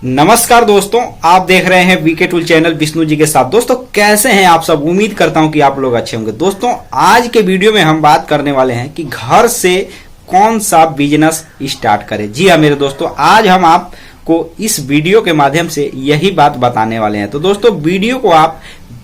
नमस्कार दोस्तों, आप देख रहे हैं VK tool channel Vishnu ji के साथ। दोस्तों कैसे हैं आप सब? उम्मीद करता हूं कि आप लोग अच्छे होंगे। दोस्तों आज के वीडियो में हम बात करने वाले हैं कि घर से कौन सा बिजनेस स्टार्ट करें। जी हाँ मेरे दोस्तों, आज हम आपको इस वीडियो के माध्यम से यही बात बताने वाले हैं। तो दोस्तों वीडियो को आप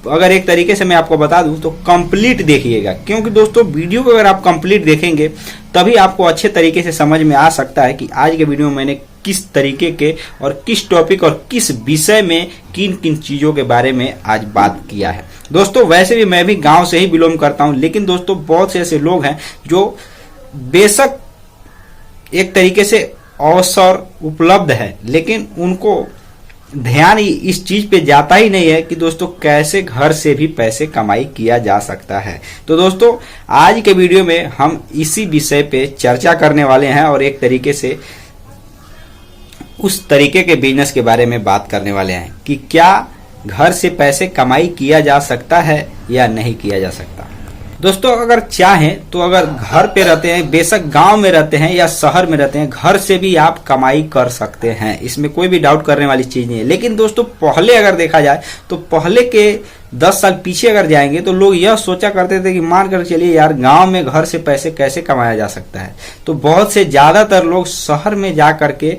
अगर एक तरीके से मैं आपको बता दूं तो कंप्लीट देखिएगा, क्योंकि दोस्तों वीडियो को अगर आप कंप्लीट देखेंगे तभी आपको अच्छे तरीके से समझ में आ सकता है कि आज के वीडियो में मैंने किस तरीके के और किस टॉपिक और किस विषय में किन किन चीजों के बारे में आज बात किया है। दोस्तों वैसे भी मैं भी गांव से ही बिलोंग करता हूं, लेकिन दोस्तों बहुत से ऐसे लोग हैं जो बेशक एक तरीके से अवसर उपलब्ध है, लेकिन उनको ध्यान इस चीज पे जाता ही नहीं है कि दोस्तों कैसे घर से भी पैसे कमाई किया जा सकता है। तो दोस्तों आज के वीडियो में हम इसी विषय पे चर्चा करने वाले हैं और एक तरीके से उस तरीके के बिजनेस के बारे में बात करने वाले हैं कि क्या घर से पैसे कमाई किया जा सकता है या नहीं किया जा सकता। दोस्तों अगर चाहें तो अगर घर पे रहते हैं, बेशक गांव में रहते हैं या शहर में रहते हैं, घर से भी आप कमाई कर सकते हैं, इसमें कोई भी डाउट करने वाली चीज नहीं है। लेकिन दोस्तों पहले अगर देखा जाए तो पहले के 10 साल पीछे अगर जाएंगे तो लोग यह सोचा करते थे कि मान कर चलिए यार गांव में घर से पैसे कैसे कमाया जा सकता है। तो बहुत से ज्यादातर लोग शहर में जा करके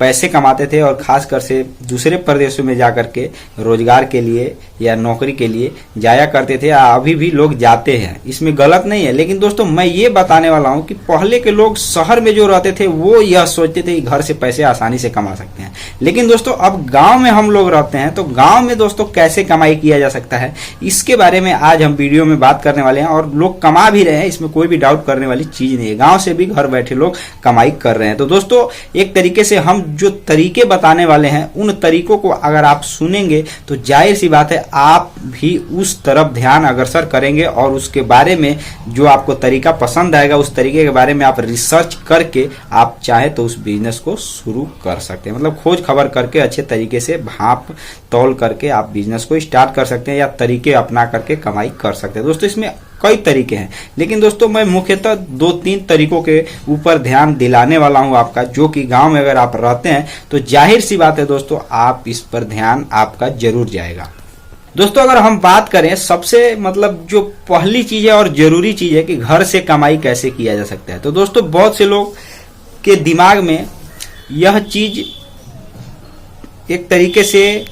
पैसे कमाते थे और खासकर से दूसरे प्रदेशों में जाकर के रोजगार के लिए या नौकरी के लिए जाया करते थे। अभी भी लोग जाते हैं, इसमें गलत नहीं है। लेकिन दोस्तों मैं ये बताने वाला हूं कि पहले के लोग शहर में जो रहते थे वो यह सोचते थे कि घर से पैसे आसानी से कमा सकते हैं। लेकिन दोस्तों अब गांव में हम लोग रहते हैं, तो गांव में दोस्तों कैसे कमाई किया जा सकता है इसके बारे में आज हम वीडियो में बात करने वाले हैं। और लोग कमा भी रहे हैं, इसमें कोई भी डाउट करने वाली चीज नहीं है। गाँव से भी घर बैठे लोग कमाई कर रहे हैं। तो दोस्तों एक तरीके से हम जो तरीके बताने वाले हैं उन तरीकों को अगर आप सुनेंगे तो जाहिर सी बात है आप भी उस तरफ ध्यान अग्रसर करेंगे और उसके बारे में जो आपको तरीका पसंद आएगा उस तरीके के बारे में आप रिसर्च करके आप चाहे तो उस बिजनेस को शुरू कर सकते हैं। मतलब खोज खबर करके अच्छे तरीके से भाप तौल करके आप बिजनेस को स्टार्ट कर सकते हैं या तरीके अपना करके कमाई कर सकते हैं। दोस्तों इसमें कई तरीके हैं, लेकिन दोस्तों मैं मुख्यतः 2-3 तरीकों के ऊपर ध्यान दिलाने वाला हूं आपका, जो कि गांव में अगर आप रहते हैं तो जाहिर सी बात है दोस्तों आप इस पर ध्यान आपका जरूर जाएगा। दोस्तों अगर हम बात करें सबसे मतलब जो पहली चीज है और जरूरी चीज है कि घर से कमाई कैसे किया जा सकता है। तो दोस्तों बहुत से लोग के दिमाग में यह चीज एक तरीके से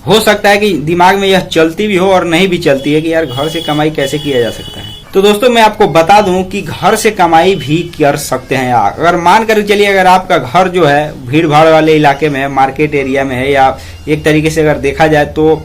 हो सकता है कि दिमाग में यह चलती भी हो और नहीं भी चलती है कि यार घर से कमाई कैसे किया जा सकता है। तो दोस्तों मैं आपको बता दूं कि घर से कमाई भी कर सकते हैं। अगर मान कर चलिए अगर आपका घर जो है भीड़ भाड़ वाले इलाके में है, मार्केट एरिया में है, या एक तरीके से अगर देखा जाए तो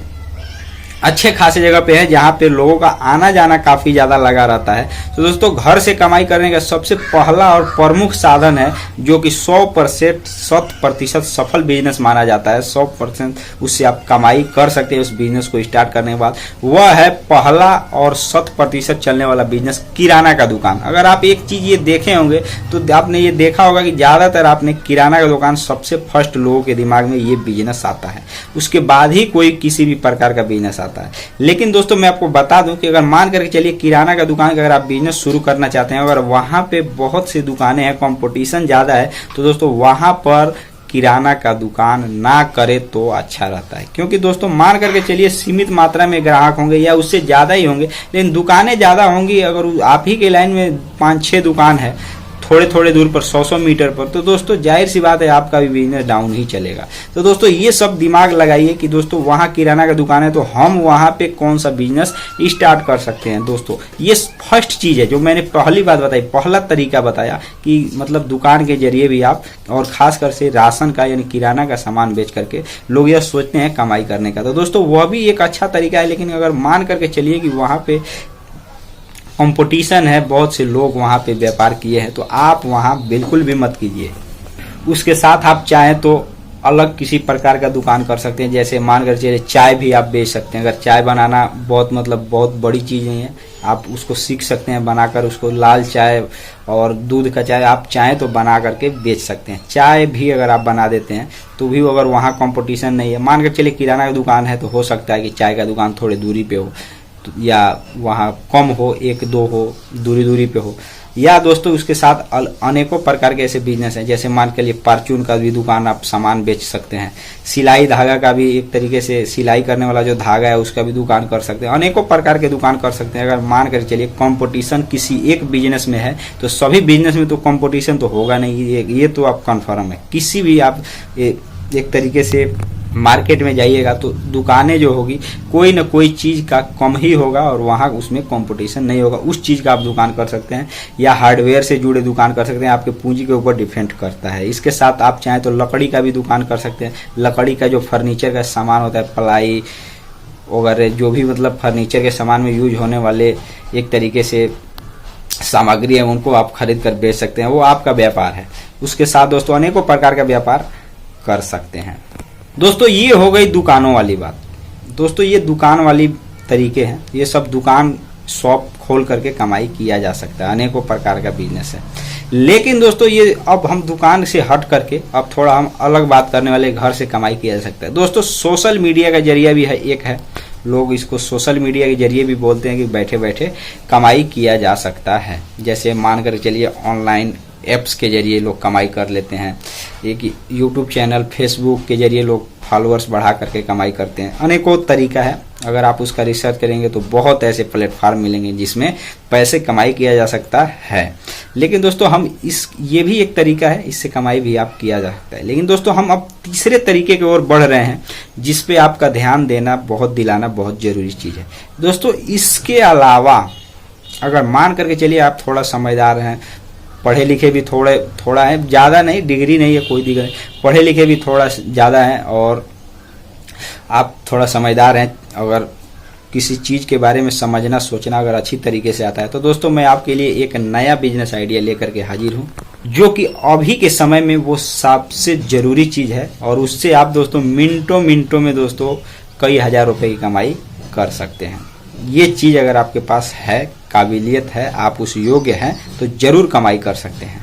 अच्छे खासे जगह पे है जहाँ पे लोगों का आना जाना काफी ज्यादा लगा रहता है। तो दोस्तों घर से कमाई करने का सबसे पहला और प्रमुख साधन है जो कि 100% सफल बिजनेस माना जाता है। 100% उससे आप कमाई कर सकते हैं उस बिजनेस को स्टार्ट करने के बाद। वह है पहला और 100% चलने वाला बिजनेस, किराना का दुकान। अगर आप एक चीज ये देखे होंगे तो आपने ये देखा होगा कि ज्यादातर आपने किराना का दुकान सबसे फर्स्ट लोगों के दिमाग में ये बिजनेस आता है, उसके बाद ही कोई किसी भी प्रकार का बिजनेस आता है। लेकिन दोस्तों मैं आपको बता दूं कि अगर मान करके चलिए किराना का दुकान का अगर आप बिजनेस शुरू करना चाहते हैं, अगर वहां पे बहुत सी दुकानें हैं, कंपटीशन ज्यादा है, तो दोस्तों वहां पर किराना का दुकान ना करे तो अच्छा रहता है। क्योंकि दोस्तों मान करके चलिए सीमित मात्रा में ग्राहक होंगे या उससे ज्यादा ही होंगे, लेकिन दुकानें ज्यादा होंगी। अगर आप ही के लाइन में 5-6 दुकान है थोड़े थोड़े दूर पर 100-100 मीटर पर, तो दोस्तों जाहिर सी बात है आपका भी बिजनेस डाउन ही चलेगा। तो दोस्तों ये सब दिमाग लगाइए कि दोस्तों वहां किराना का दुकान है तो हम वहां पे कौन सा बिजनेस स्टार्ट कर सकते हैं। दोस्तों ये फर्स्ट चीज है जो मैंने पहली बात बताई, पहला तरीका बताया कि मतलब दुकान के जरिए भी आप, और खासकर से राशन का यानी किराना का सामान बेच करके लोग यह सोचते हैं कमाई करने का। तो दोस्तों वह भी एक अच्छा तरीका है, लेकिन अगर मान करके चलिए कि वहां पे कंपटीशन है, बहुत से लोग वहां पे व्यापार किए हैं, तो आप वहां बिल्कुल भी मत कीजिए। उसके साथ आप चाहें तो अलग किसी प्रकार का दुकान कर सकते हैं। जैसे मान कर चलिए चाय भी आप बेच सकते हैं। अगर चाय बनाना बहुत बड़ी चीज नहीं है, आप उसको सीख सकते हैं बनाकर, उसको लाल चाय और दूध का चाय आप चाहें तो बना करके बेच सकते हैं। चाय भी अगर आप बना देते हैं तो भी अगर वहाँ कंपटीशन नहीं है, मान कर चलिए किराना का दुकान है तो हो सकता है कि चाय का दुकान थोड़ी दूरी पे हो या वहाँ कम हो, 1-2 हो, दूरी पे हो। या दोस्तों उसके साथ अनेकों प्रकार के ऐसे बिजनेस हैं, जैसे मान के लिए परचून का भी दुकान आप सामान बेच सकते हैं, सिलाई धागा का भी एक तरीके से सिलाई करने वाला जो धागा है उसका भी दुकान कर सकते हैं, अनेकों प्रकार के दुकान कर सकते हैं। अगर मान कर चलिए कंपटीशन किसी एक बिजनेस में है तो सभी बिजनेस में तो कंपटीशन तो होगा नहीं, ये तो आप कन्फर्म है। किसी भी आप एक तरीके से मार्केट में जाइएगा तो दुकानें जो होगी कोई ना कोई चीज़ का कम ही होगा और वहाँ उसमें कंपटीशन नहीं होगा, उस चीज़ का आप दुकान कर सकते हैं या हार्डवेयर से जुड़े दुकान कर सकते हैं, आपके पूंजी के ऊपर डिपेंड करता है। इसके साथ आप चाहें तो लकड़ी का भी दुकान कर सकते हैं, लकड़ी का जो फर्नीचर का सामान होता है, प्लाई वगैरह जो भी मतलब फर्नीचर के सामान में यूज होने वाले एक तरीके से सामग्री है उनको आप खरीद कर बेच सकते हैं, वो आपका व्यापार है। उसके साथ दोस्तों अनेकों प्रकार का व्यापार कर सकते हैं। दोस्तों ये हो गई दुकानों वाली बात। दोस्तों ये दुकान वाली तरीके हैं, ये सब दुकान शॉप खोल करके कमाई किया जा सकता है, अनेकों प्रकार का बिजनेस है। लेकिन दोस्तों ये अब हम दुकान से हट करके अब थोड़ा हम अलग बात करने वाले, घर से कमाई किया जा सकता है। दोस्तों सोशल मीडिया का जरिया भी है, एक है, लोग इसको सोशल मीडिया के जरिए भी बोलते हैं कि बैठे बैठे कमाई किया जा सकता है। जैसे मान कर चलिए ऑनलाइन एप्स के जरिए लोग कमाई कर लेते हैं, एक यूट्यूब चैनल, फेसबुक के जरिए लोग फॉलोअर्स बढ़ा करके कमाई करते हैं, अनेकों तरीका है। अगर आप उसका रिसर्च करेंगे तो बहुत ऐसे प्लेटफॉर्म मिलेंगे जिसमें पैसे कमाई किया जा सकता है। लेकिन दोस्तों हम ये भी एक तरीका है, इससे कमाई भी आप किया जा सकता है। लेकिन दोस्तों हम अब तीसरे तरीके की ओर बढ़ रहे हैं जिस पे आपका ध्यान देना दिलाना बहुत जरूरी चीज़ है। दोस्तों इसके अलावा अगर मान करके चलिए आप थोड़ा समझदार हैं, पढ़े लिखे भी थोड़ा है, ज़्यादा नहीं, डिग्री नहीं है कोई दिक्कत नहीं, पढ़े लिखे भी थोड़ा ज़्यादा हैं और आप थोड़ा समझदार हैं, अगर किसी चीज़ के बारे में समझना सोचना अगर अच्छी तरीके से आता है तो दोस्तों मैं आपके लिए एक नया बिजनेस आइडिया लेकर के हाजिर हूँ, जो कि अभी के समय में वो सबसे ज़रूरी चीज़ है और उससे आप दोस्तों मिनटों में दोस्तों कई हज़ार रुपये की कमाई कर सकते हैं। ये चीज़ अगर आपके पास है, काबिलियत है, आप उस योग्य हैं तो जरूर कमाई कर सकते हैं।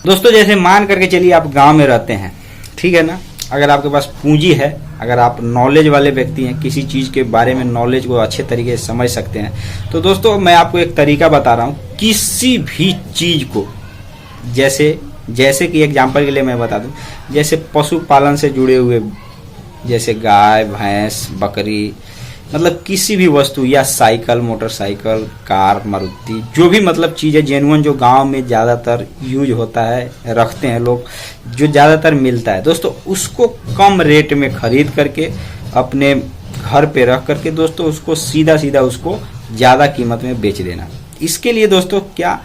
दोस्तों जैसे मान करके चलिए आप गांव में रहते हैं, ठीक है ना, अगर आपके पास पूंजी है, अगर आप नॉलेज वाले व्यक्ति हैं, किसी चीज़ के बारे में नॉलेज को अच्छे तरीके से समझ सकते हैं, तो दोस्तों मैं आपको एक तरीका बता रहा हूँ। किसी भी चीज़ को जैसे कि एग्जाम्पल के लिए मैं बता दूँ, जैसे पशुपालन से जुड़े हुए, जैसे गाय, भैंस, बकरी, मतलब किसी भी वस्तु या साइकिल, मोटरसाइकिल, कार, मारुति, जो भी मतलब चीज़ है जेन्युइन, जो गांव में ज़्यादातर यूज होता है, रखते हैं लोग, जो ज़्यादातर मिलता है दोस्तों, उसको कम रेट में खरीद करके अपने घर पे रख करके दोस्तों उसको सीधा उसको ज़्यादा कीमत में बेच देना। इसके लिए दोस्तों क्या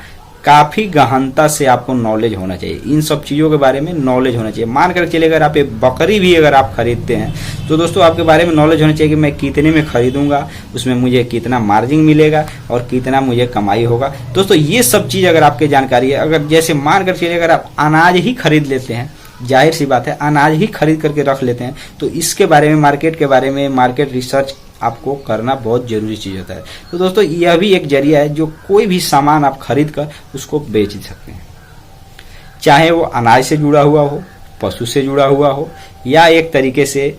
काफ़ी गहनता से आपको नॉलेज होना चाहिए, इन सब चीज़ों के बारे में नॉलेज होना चाहिए। मान कर चलिए अगर आप एक बकरी भी अगर आप खरीदते हैं तो दोस्तों आपके बारे में नॉलेज होना चाहिए कि मैं कितने में खरीदूंगा, उसमें मुझे कितना मार्जिन मिलेगा और कितना मुझे कमाई होगा। दोस्तों ये सब चीज़ अगर आपकी जानकारी है, अगर जैसे मान कर चलिए अगर आप अनाज ही खरीद लेते हैं, जाहिर सी बात है अनाज ही खरीद करके रख लेते हैं, तो इसके बारे में, मार्केट के बारे में, मार्केट रिसर्च आपको करना बहुत जरूरी चीज़ होता है। तो दोस्तों यह भी एक जरिया है, जो कोई भी सामान आप खरीद कर उसको बेच सकते हैं, चाहे वो अनाज से जुड़ा हुआ हो, पशु से जुड़ा हुआ हो या एक तरीके से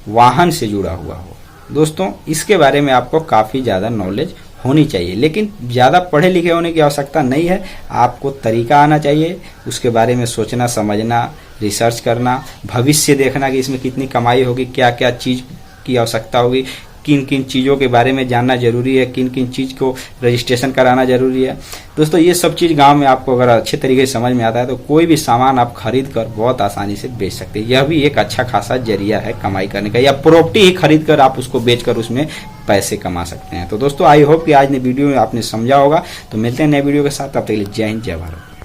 वाहन से जुड़ा हुआ हो। दोस्तों इसके बारे में आपको काफ़ी ज़्यादा नॉलेज होनी चाहिए, लेकिन ज़्यादा पढ़े लिखे होने की आवश्यकता नहीं है, आपको तरीका आना चाहिए, उसके बारे में सोचना, समझना, रिसर्च करना, भविष्य देखना कि इसमें कितनी कमाई होगी, क्या क्या चीज़ की आवश्यकता होगी, किन किन चीज़ों के बारे में जानना जरूरी है, किन किन चीज़ को रजिस्ट्रेशन कराना जरूरी है। दोस्तों ये सब चीज़ गांव में आपको अगर अच्छे तरीके से समझ में आता है तो कोई भी सामान आप खरीद कर बहुत आसानी से बेच सकते हैं। यह भी एक अच्छा खासा जरिया है कमाई करने का, या प्रॉपर्टी ही खरीद कर आप उसको बेच कर उसमें पैसे कमा सकते हैं। तो दोस्तों आई होप कि आज ने वीडियो में आपने समझा होगा। तो मिलते हैं नए वीडियो के साथ, तब तक के लिए जय हिंद, जय भारत।